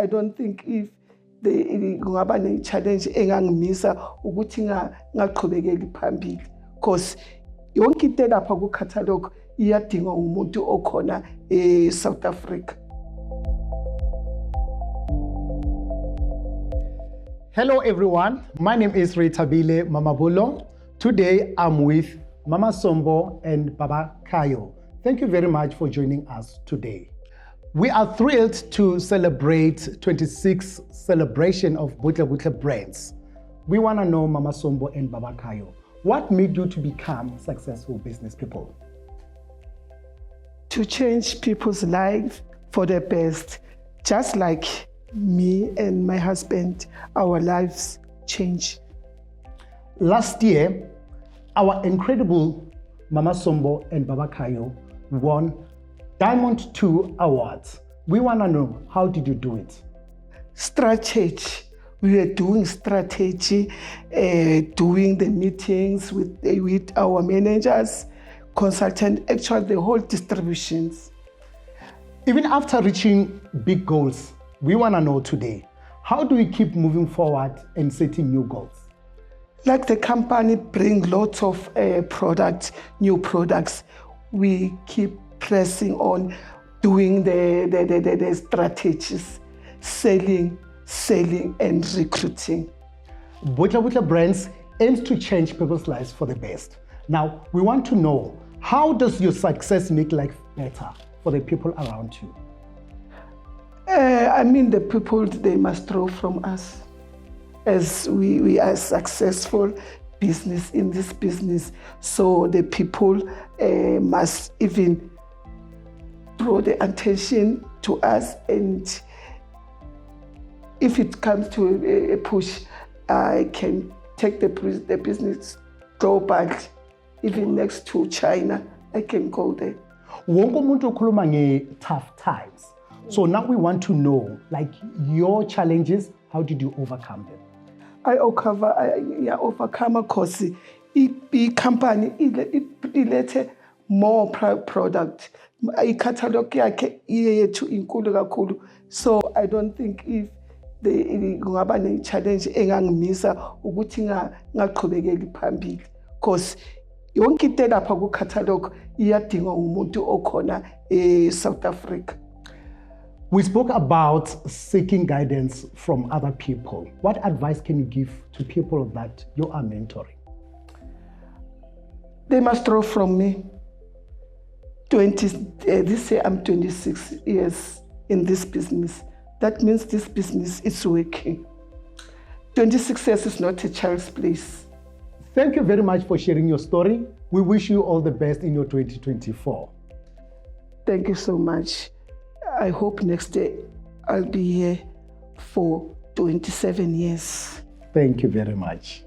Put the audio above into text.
I don't think if kungaba ne-challenge engangimisa ukuthi ngaqhubekeli phambili, because yonke into lapha ku-catalog iyadingwa umuntu okhona South Africa. Hello everyone, my name is Ritabile Mamabulo. Today I'm with Mama Sombo and Baba Kayo. Thank you very much for joining us today. We are thrilled to celebrate 26th celebration of Butle Butle Brands. We want to know, Mama Sombo and Baba Kayo, what made you to become successful business people? To change people's lives for the best, just like me and my husband, our lives change. Last year, our incredible Mama Sombo and Baba Kayo won Diamond 2 Awards. We want to know, how did you do it? Strategy. We were doing strategy, doing the meetings with our managers, consultant, actually the whole distributions. Even after reaching big goals, we want to know today, how do we keep moving forward and setting new goals? Like the company bring lots of new products, we keep pressing on doing the strategies, selling and recruiting. Butle Butle Brands aims to change people's lives for the best. Now, we want to know, how does your success make life better for the people around you? The people, they must draw from us. As we are successful business in this business, so the people must even draw the attention to us, and if it comes to a push, I can take the business global, even next to China, I can go there. Wonke umuntu ukhuluma nge-tough times. So now we want to know, like, your challenges, how did you overcome them? I overcome because the company ilethe more product. I-catalog yakhe yethu inkulu kakhulu. So I don't think if kungaba ne-challenge engangimisa ukuthi ngaqhubekeli phambili, because yonke into lapha ku-catalog iyadingwa umuntu okhona South Africa. We spoke about seeking guidance from other people. What advice can you give to people that you are mentoring? They must draw from me. This year I'm 26 years in this business. That means this business is working. 26 years is not a child's place. Thank you very much for sharing your story. We wish you all the best in your 2024. Thank you so much. I hope next year I'll be here for 27 years. Thank you very much.